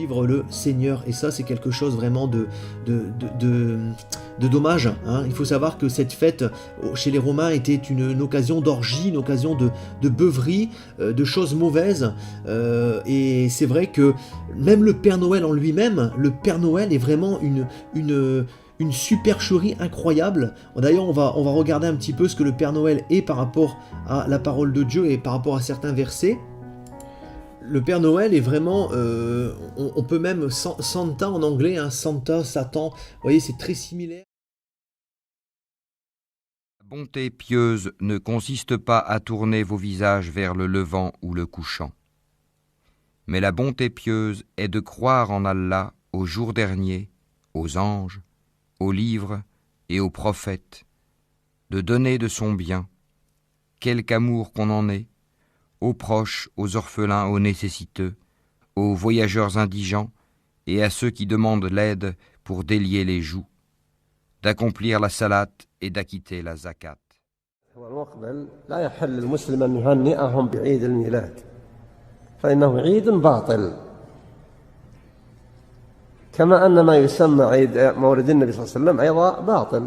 suivre le Seigneur. Et ça, c'est quelque chose vraiment de dommage. Hein. Il faut savoir que cette fête chez les Romains était une occasion d'orgie, une occasion de beuverie, de choses mauvaises. Et c'est vrai que même le Père Noël en lui-même, le Père Noël est vraiment une supercherie incroyable. D'ailleurs, on va regarder un petit peu ce que le Père Noël est par rapport à la parole de Dieu et par rapport à certains versets. Le Père Noël est vraiment, on peut même, Santa en anglais, hein, Santa, Satan, vous voyez, c'est très similaire. La bonté pieuse ne consiste pas à tourner vos visages vers le levant ou le couchant. Mais la bonté pieuse est de croire en Allah au jour dernier, aux anges, aux livres et aux prophètes, de donner de son bien, quelque amour qu'on en ait, aux proches, aux orphelins, aux nécessiteux, aux voyageurs indigents et à ceux qui demandent l'aide pour délier les joues, d'accomplir la salate et d'acquitter la zakat. لا يحل المسلم أن يهنئهم بعيد الميلاد فإنه عيد باطل كما أن ما يسمى عيد مولد النبي صلى الله عليه وسلم أيضا باطل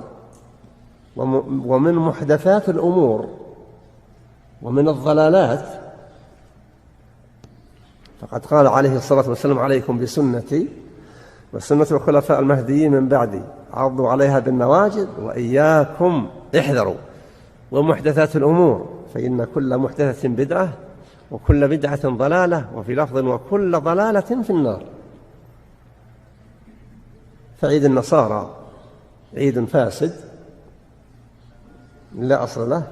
ومن محدثات الأمور ومن الضلالات فقد قال عليه الصلاة والسلام عليكم بسنتي وسنة الخلفاء المهديين من بعدي عضوا عليها بالنواجذ وإياكم احذروا ومحدثات الأمور فإن كل محدثة بدعة وكل بدعة ضلالة وفي لفظ وكل ضلالة في النار. فعيد النصارى عيد فاسد لا أصل له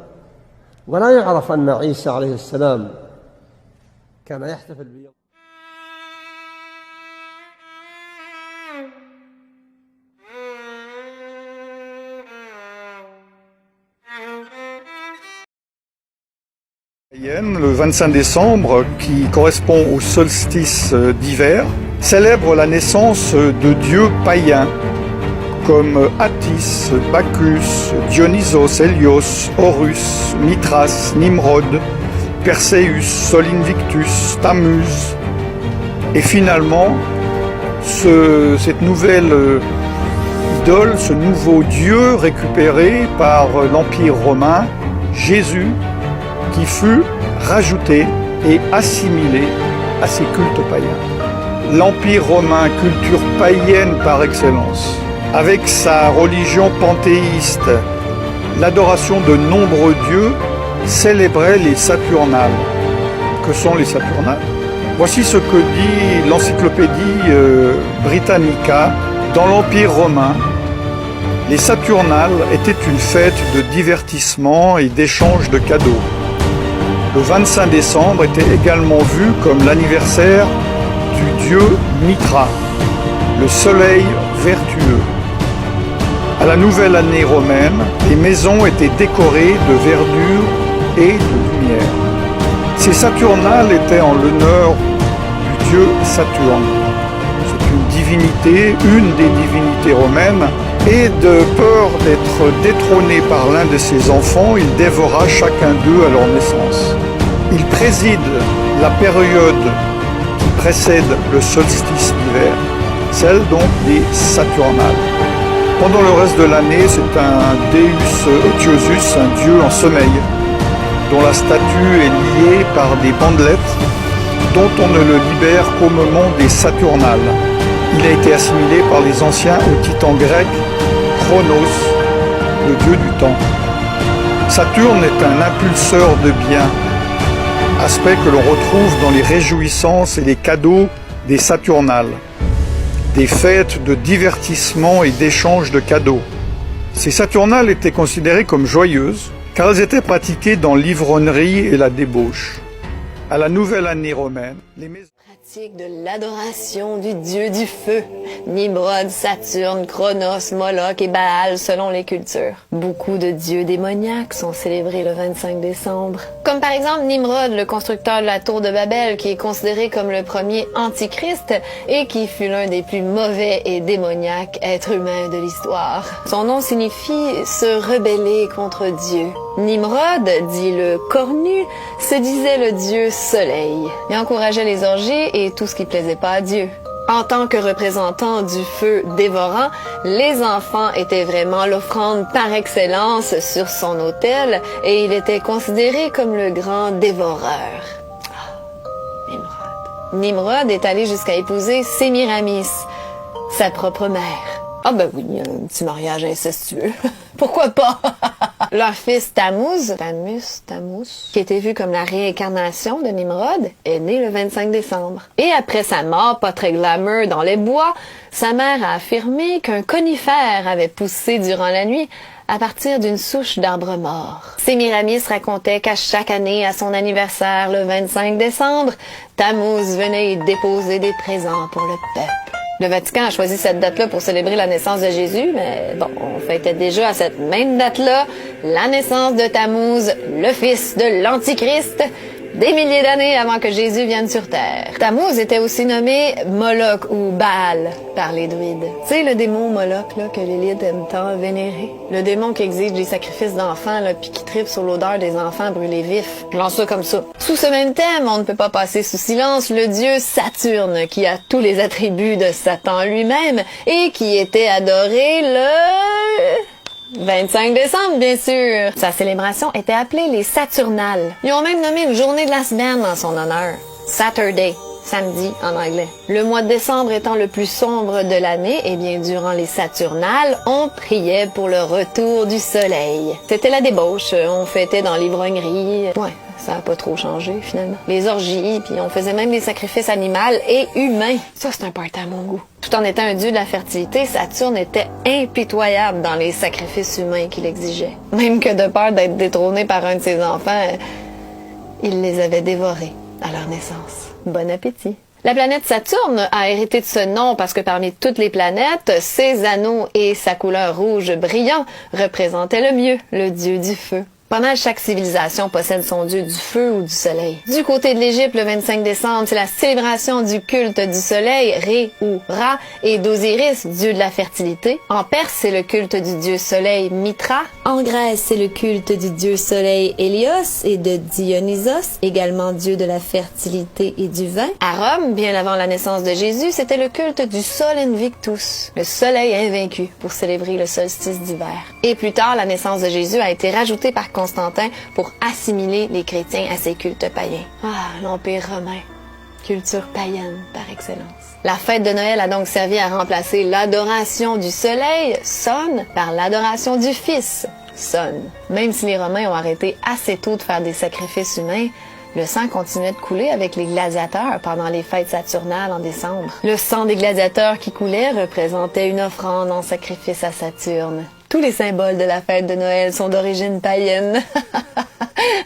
ولا يعرف أن عيسى عليه السلام كان يحتفل بيوم. Le 25 décembre, qui correspond au solstice d'hiver, célèbre la naissance de dieux païens comme Attis, Bacchus, Dionysos, Hélios, Horus, Mithras, Nimrod, Perséus, Sol Invictus, Tammuz. Et finalement, cette nouvelle idole, ce nouveau dieu récupéré par l'Empire romain, Jésus, qui fut rajouté et assimilé à ces cultes païens. L'Empire romain, culture païenne par excellence, avec sa religion panthéiste, l'adoration de nombreux dieux, célébrait les Saturnales. Que sont les Saturnales? Voici ce que dit l'encyclopédie Britannica. Dans l'Empire romain, les Saturnales étaient une fête de divertissement et d'échange de cadeaux. Le 25 décembre était également vu comme l'anniversaire du dieu Mitra, le soleil vertueux. À la nouvelle année romaine, les maisons étaient décorées de verdure et de lumière. Ces Saturnales étaient en l'honneur du dieu Saturne. C'est une divinité, une des divinités romaines, et de peur d'être détrôné par l'un de ses enfants, il dévora chacun d'eux à leur naissance. Il préside la période qui précède le solstice d'hiver, celle donc des Saturnales. Pendant le reste de l'année, c'est un Deus Otiosus, un dieu en sommeil, dont la statue est liée par des bandelettes, dont on ne le libère qu'au moment des Saturnales. Il a été assimilé par les anciens au titan grec Chronos, le dieu du temps. Saturne est un impulseur de bien, aspect que l'on retrouve dans les réjouissances et les cadeaux des Saturnales, des fêtes de divertissement et d'échange de cadeaux. Ces Saturnales étaient considérées comme joyeuses, car elles étaient pratiquées dans l'ivrognerie et la débauche. À la nouvelle année romaine, les maisons pratique de l'adoration du dieu du feu, Nimrod, Saturne, Chronos, Moloch et Baal selon les cultures. Beaucoup de dieux démoniaques sont célébrés le 25 décembre. Comme par exemple Nimrod, le constructeur de la tour de Babel, qui est considéré comme le premier antichrist et qui fut l'un des plus mauvais et démoniaques êtres humains de l'histoire. Son nom signifie se rebeller contre Dieu. Nimrod, dit le cornu, se disait le dieu soleil et encourageait les orgies et tout ce qui plaisait pas à Dieu. En tant que représentants du feu dévorant, les enfants étaient vraiment l'offrande par excellence sur son autel et il était considéré comme le grand dévoreur. Nimrod est allé jusqu'à épouser Sémiramis, sa propre mère. Ah ben oui, un petit mariage incestueux. Pourquoi pas? Leur fils Tammuz, qui était vu comme la réincarnation de Nimrod, est né le 25 décembre. Et après sa mort, pas très glamour dans les bois, sa mère a affirmé qu'un conifère avait poussé durant la nuit à partir d'une souche d'arbre mort. Sémiramis racontait qu'à chaque année, à son anniversaire, le 25 décembre, Tammuz venait y déposer des présents pour le peuple. Le Vatican a choisi cette date-là pour célébrer la naissance de Jésus, mais bon, on fêtait déjà à cette même date-là la naissance de Tammuz, le fils de l'Antichrist, des milliers d'années avant que Jésus vienne sur Terre. Tammuz était aussi nommé Moloch ou Baal par les druides. Tu sais, le démon Moloch là, que l'élite aime tant vénérer. Le démon qui exige des sacrifices d'enfants là, puis qui tripe sur l'odeur des enfants brûlés vifs. Je lance ça comme ça. Sous ce même thème, on ne peut pas passer sous silence le dieu Saturne, qui a tous les attributs de Satan lui-même et qui était adoré le 25 décembre, bien sûr. Sa célébration était appelée les Saturnales. Ils ont même nommé une journée de la semaine en son honneur. Saturday, samedi en anglais. Le mois de décembre étant le plus sombre de l'année, et bien durant les Saturnales, on priait pour le retour du soleil. C'était la débauche, on fêtait dans l'ivrognerie. Ouais, ça a pas trop changé finalement. Les orgies, puis on faisait même des sacrifices animaux et humains. Ça, c'est un party à mon goût. Tout en étant un dieu de la fertilité, Saturne était impitoyable dans les sacrifices humains qu'il exigeait. Même que de peur d'être détrôné par un de ses enfants, il les avait dévorés à leur naissance. Bon appétit! La planète Saturne a hérité de ce nom parce que parmi toutes les planètes, ses anneaux et sa couleur rouge brillant représentaient le mieux le dieu du feu. Pas mal chaque civilisation possède son dieu du feu ou du soleil. Du côté de l'Égypte, le 25 décembre, c'est la célébration du culte du soleil, Ré ou Ra, et d'Osiris, dieu de la fertilité. En Perse, c'est le culte du dieu soleil Mitra. En Grèce, c'est le culte du dieu soleil Hélios et de Dionysos, également dieu de la fertilité et du vin. À Rome, bien avant la naissance de Jésus, c'était le culte du Sol Invictus, le soleil invaincu, pour célébrer le solstice d'hiver. Et plus tard, la naissance de Jésus a été rajoutée par Constantin pour assimiler les chrétiens à ses cultes païens. Ah, l'Empire romain. Culture païenne par excellence. La fête de Noël a donc servi à remplacer l'adoration du soleil, Sun, par l'adoration du Fils, Sun. Même si les Romains ont arrêté assez tôt de faire des sacrifices humains, le sang continuait de couler avec les gladiateurs pendant les fêtes saturnales en décembre. Le sang des gladiateurs qui coulait représentait une offrande en sacrifice à Saturne. Tous les symboles de la fête de Noël sont d'origine païenne.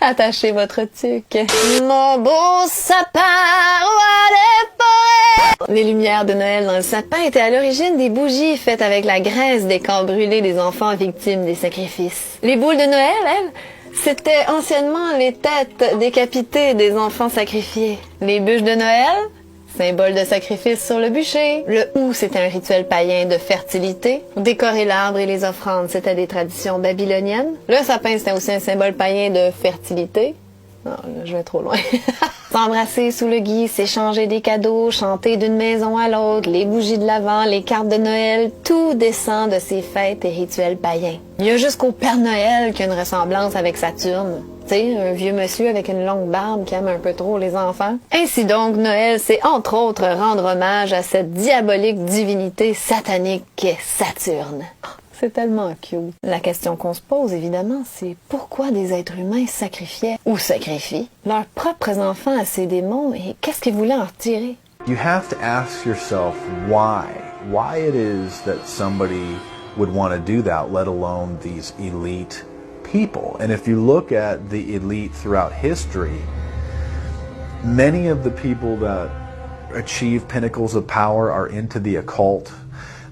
Attachez votre tuque. Mon beau sapin, roi des forêts. Les lumières de Noël dans le sapin étaient à l'origine des bougies faites avec la graisse des corps brûlés des enfants victimes des sacrifices. Les boules de Noël, elles, c'était anciennement les têtes décapitées des enfants sacrifiés. Les bûches de Noël, symbole de sacrifice sur le bûcher. Le hou, c'était un rituel païen de fertilité. Décorer l'arbre et les offrandes, c'était des traditions babyloniennes. Le sapin, c'était aussi un symbole païen de fertilité. Non, là, je vais trop loin. S'embrasser sous le gui, s'échanger des cadeaux, chanter d'une maison à l'autre, les bougies de l'Avent, les cartes de Noël, tout descend de ces fêtes et rituels païens. Il y a jusqu'au Père Noël qui a une ressemblance avec Saturne. Tu sais, un vieux monsieur avec une longue barbe qui aime un peu trop les enfants. Ainsi donc, Noël, c'est entre autres rendre hommage à cette diabolique divinité satanique qu'est Saturne. C'est tellement cute. La question qu'on se pose, évidemment, c'est pourquoi des êtres humains sacrifiaient ou sacrifient leurs propres enfants à ces démons et qu'est-ce qu'ils voulaient en retirer? You have to ask yourself why it is that somebody would want to do that, let alone these elite people. And if you look at the elite throughout history, many of the people that achieve pinnacles of power are into the occult.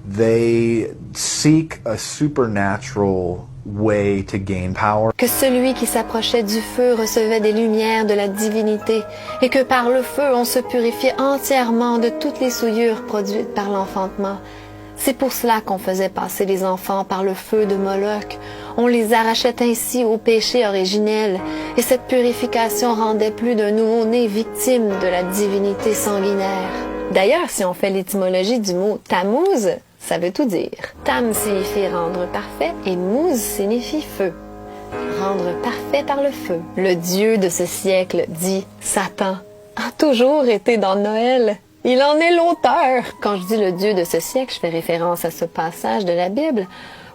They seek a supernatural way to gain power. Que celui qui s'approchait du feu recevait des lumières de la divinité et que par le feu on se purifiait entièrement de toutes les souillures produites par l'enfantement. C'est pour cela qu'on faisait passer les enfants par le feu de Moloch. On les arrachait ainsi au péché originel et cette purification rendait plus d'un nouveau-né victime de la divinité sanguinaire. D'ailleurs, si on fait l'étymologie du mot Tammuz, ça veut tout dire. Tam signifie rendre parfait et Muz signifie feu. Rendre parfait par le feu. Le Dieu de ce siècle, dit Satan, a toujours été dans Noël. Il en est l'auteur. Quand je dis le Dieu de ce siècle, je fais référence à ce passage de la Bible.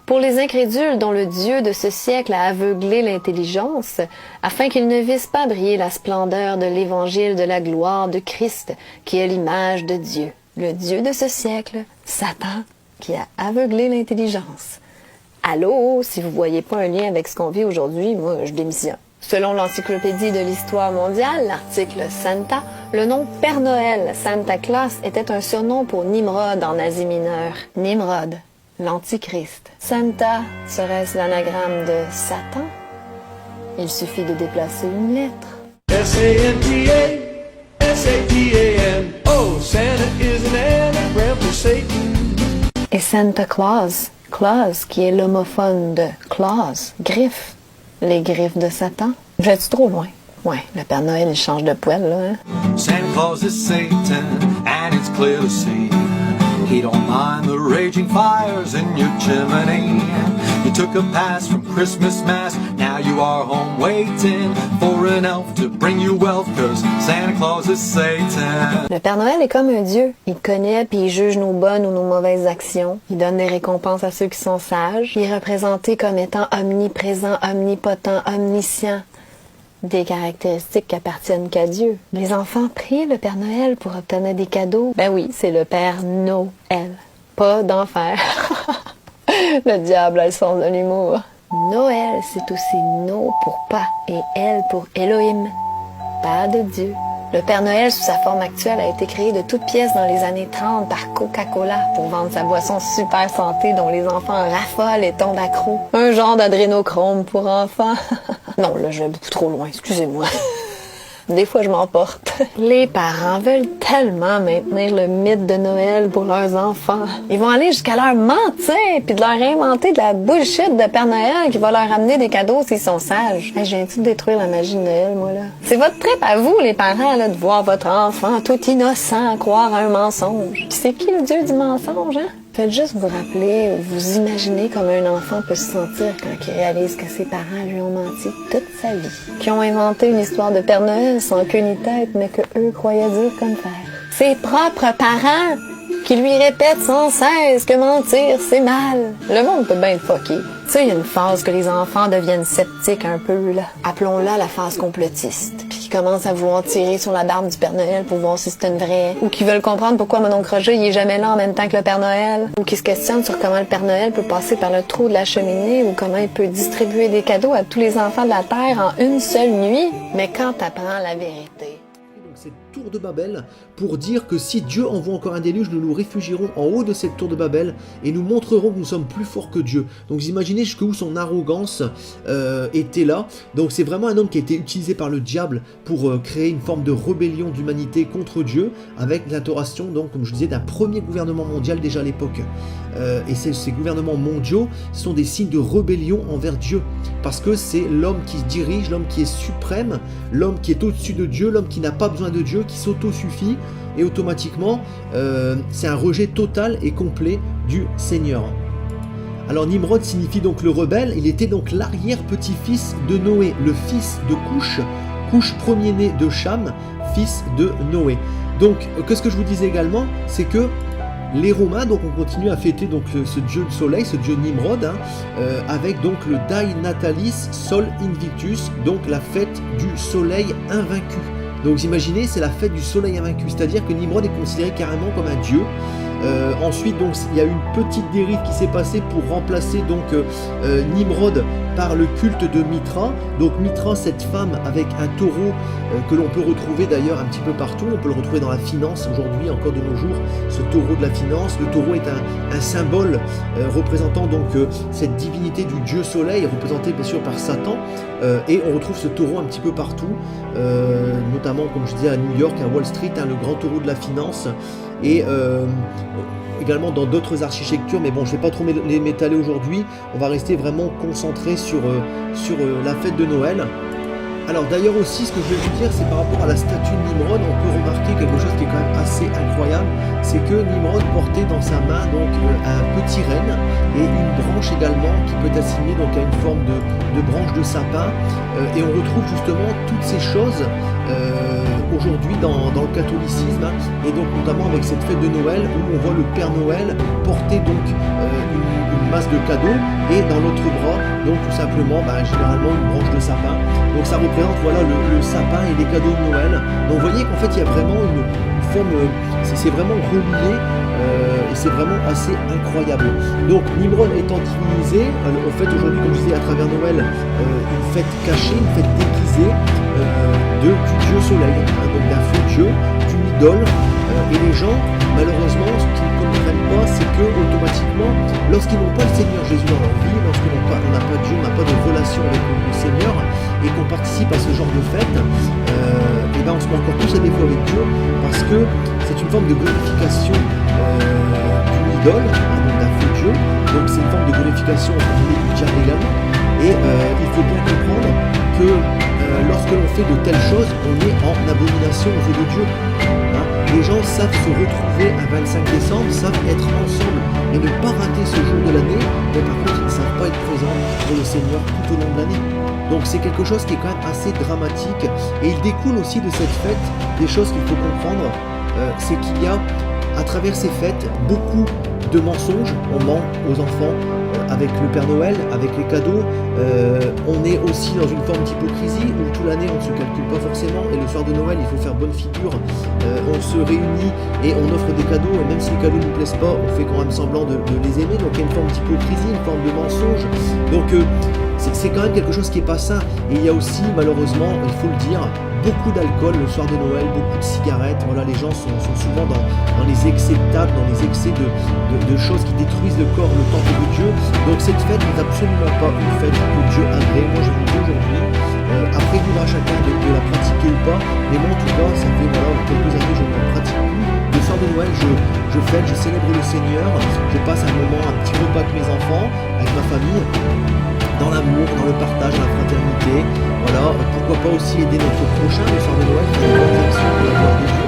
Pour les incrédules dont le Dieu de ce siècle a aveuglé l'intelligence, afin qu'ils ne vissent pas briller la splendeur de l'évangile de la gloire de Christ, qui est l'image de Dieu. Le Dieu de ce siècle, Satan, qui a aveuglé l'intelligence. Allô, si vous voyez pas un lien avec ce qu'on vit aujourd'hui, moi, je démissionne. Selon l'Encyclopédie de l'Histoire mondiale, l'article Santa, le nom Père Noël, Santa Claus, était un surnom pour Nimrod en Asie mineure. Nimrod, l'Antichrist. Santa, serait-ce l'anagramme de Satan? Il suffit de déplacer une lettre. S-A-N-T-A, S-A-T-A-N. Oh, Santa is an anagram for Satan. Et Santa Claus, Claus, qui est l'homophone de claws, griffes. Les griffes de Satan. J'ai-tu trop loin? Ouais, le Père Noël, il change de poêle, là, hein? Santa Claus is Satan, and it's clear to see. He don't mind the raging fires in your chimney. You took a pass from Christmas Mass, now you are home waiting for an elf to bring you wealth, cause Santa Claus is Satan. Le Père Noël est comme un dieu. Il connaît puis il juge nos bonnes ou nos mauvaises actions. Il donne des récompenses à ceux qui sont sages. Il est représenté comme étant omniprésent, omnipotent, omniscient. Des caractéristiques qui appartiennent qu'à Dieu. Les enfants prient le Père Noël pour obtenir des cadeaux. Ben oui, c'est le Père Noël. Pas d'enfer. Le diable a le sens de l'humour. Noël, c'est aussi No pour pas et El pour Elohim. Pas de Dieu. Le Père Noël, sous sa forme actuelle, a été créé de toutes pièces dans les années 30 par Coca-Cola pour vendre sa boisson super santé dont les enfants raffolent et tombent accros. Un genre d'adrénochrome pour enfants. Non, là, je vais beaucoup trop loin, excusez-moi. Des fois, je m'emporte. Les parents veulent tellement maintenir le mythe de Noël pour leurs enfants. Ils vont aller jusqu'à leur mentir puis de leur inventer de la bullshit de Père Noël qui va leur amener des cadeaux s'ils sont sages. Hey, je viens-tu de détruire la magie de Noël, moi, là? C'est votre trip à vous, les parents, là, de voir votre enfant tout innocent croire à un mensonge. Puis c'est qui le dieu du mensonge, hein? Faites juste vous rappeler ou vous imaginer comme un enfant peut se sentir quand il réalise que ses parents lui ont menti toute sa vie. Qui ont inventé une histoire de Père Noël sans queue ni tête, mais que eux croyaient dire comme faire. Ses propres parents qui lui répètent sans cesse que mentir, c'est mal. Le monde peut bien être fucké. Tu sais, il y a une phase que les enfants deviennent sceptiques un peu, là. Appelons-la la phase complotiste. Puis qui commencent à vouloir tirer sur la barbe du Père Noël pour voir si c'est une vraie. Ou qui veulent comprendre pourquoi mon oncle Roger, il est jamais là en même temps que le Père Noël. Ou qui se questionnent sur comment le Père Noël peut passer par le trou de la cheminée ou comment il peut distribuer des cadeaux à tous les enfants de la Terre en une seule nuit. Mais quand t'apprends la vérité... Cette tour de Babel pour dire que si Dieu envoie encore un déluge, nous nous réfugierons en haut de cette tour de Babel et nous montrerons que nous sommes plus forts que Dieu. Donc vous imaginez jusqu'où son arrogance était là. Donc c'est vraiment un homme qui a été utilisé par le diable pour créer une forme de rébellion d'humanité contre Dieu avec l'instauration, donc comme je disais, d'un premier gouvernement mondial déjà à l'époque. Et ces gouvernements mondiaux sont des signes de rébellion envers Dieu parce que c'est l'homme qui dirige, l'homme qui est suprême, l'homme qui est au-dessus de Dieu, l'homme qui n'a pas besoin de Dieu, qui s'autosuffit et automatiquement c'est un rejet total et complet du Seigneur. Alors Nimrod signifie donc le rebelle, il était donc l'arrière-petit-fils de Noé, le fils de Couche, Couche premier-né de Cham, fils de Noé. Donc qu'est-ce que je vous disais également, c'est que les Romains, donc on continue à fêter donc ce dieu du soleil, ce dieu Nimrod, avec donc le Dai Natalis Sol Invictus, donc la fête du soleil invaincu. Donc vous imaginez, c'est la fête du soleil invaincu, c'est-à-dire que Nimrod est considéré carrément comme un dieu. Ensuite, donc, il y a une petite dérive qui s'est passée pour remplacer donc Nimrod par le culte de Mitra. Donc Mitra, cette femme avec un taureau que l'on peut retrouver d'ailleurs un petit peu partout. On peut le retrouver dans la finance aujourd'hui, encore de nos jours, ce taureau de la finance. Le taureau est un symbole représentant donc cette divinité du dieu soleil, représentée bien sûr par Satan. Et on retrouve ce taureau un petit peu partout, notamment comme je disais à New York, à Wall Street, le grand taureau de la finance. Et également dans d'autres architectures, mais bon, je ne vais pas trop les m'étaler aujourd'hui. On va rester vraiment concentré sur la fête de Noël. Alors d'ailleurs aussi, ce que je vais vous dire, c'est par rapport à la statue de Nimrod, on peut remarquer quelque chose qui est quand même assez incroyable, c'est que Nimrod portait dans sa main donc un petit renne et une branche également qui peut être assimilée donc à une forme de branche de sapin, et on retrouve justement toutes ces choses aujourd'hui dans le catholicisme, hein, et donc notamment avec cette fête de Noël où on voit le Père Noël porter donc une masse de cadeaux et dans l'autre bras donc tout simplement généralement une branche de sapin. Donc ça représente voilà le sapin et les cadeaux de Noël. Donc vous voyez qu'en fait il y a vraiment une forme, c'est vraiment relié et c'est vraiment assez incroyable. Donc Nimrod étant divinisé, en fait aujourd'hui comme je disais à travers Noël, une fête cachée, une fête déguisée du dieu soleil, hein, donc d'un faux dieu, d'une idole, et les gens malheureusement ce qu'ils ne comprennent pas c'est que automatiquement lorsqu'ils n'ont pas le Seigneur Jésus dans leur vie, lorsqu'on n'a pas Dieu, on n'a pas de relation avec le Seigneur et qu'on participe à ce genre de fête, et on se met encore plus à défaut avec Dieu parce que c'est une forme de glorification d'une idole, hein, donc d'un faux Dieu, donc c'est une forme de glorification du diable également, et il faut bien comprendre que lorsque l'on fait de telles choses, on est en abomination aux yeux de Dieu. Hein. Les gens savent se retrouver un 25 décembre, savent être ensemble et ne pas rater ce jour de l'année, mais par contre ils ne savent pas être présents pour le Seigneur tout au long de l'année. Donc c'est quelque chose qui est quand même assez dramatique, et il découle aussi de cette fête des choses qu'il faut comprendre, c'est qu'il y a à travers ces fêtes beaucoup de mensonges. On ment aux enfants avec le Père Noël, avec les cadeaux, on est aussi dans une forme d'hypocrisie où toute l'année on ne se calcule pas forcément et le soir de Noël il faut faire bonne figure, on se réunit et on offre des cadeaux, et même si les cadeaux ne nous plaisent pas on fait quand même semblant de les aimer, donc il y a une forme d'hypocrisie, une forme de mensonge, donc c'est quand même quelque chose qui n'est pas sain. Et il y a aussi malheureusement, il faut le dire, beaucoup d'alcool le soir de Noël, beaucoup de cigarettes, voilà, les gens sont souvent dans les excès de table, dans les excès de choses qui détruisent le corps, le temple de Dieu. Donc cette fête n'est absolument pas une fête que Dieu agrée. Moi je vous le dis aujourd'hui, après libre à chacun de la pratiquer ou pas, mais moi en tout cas ça fait quelques années je ne la pratique plus. Le soir de Noël je fête, je célèbre le Seigneur, je passe un moment, un petit repas avec mes enfants, avec ma famille, dans l'amour, dans le partage, dans la fraternité. Voilà, pourquoi pas aussi aider notre prochain le soir de Noël, faire des bonnes actions pour la gloire de Dieu.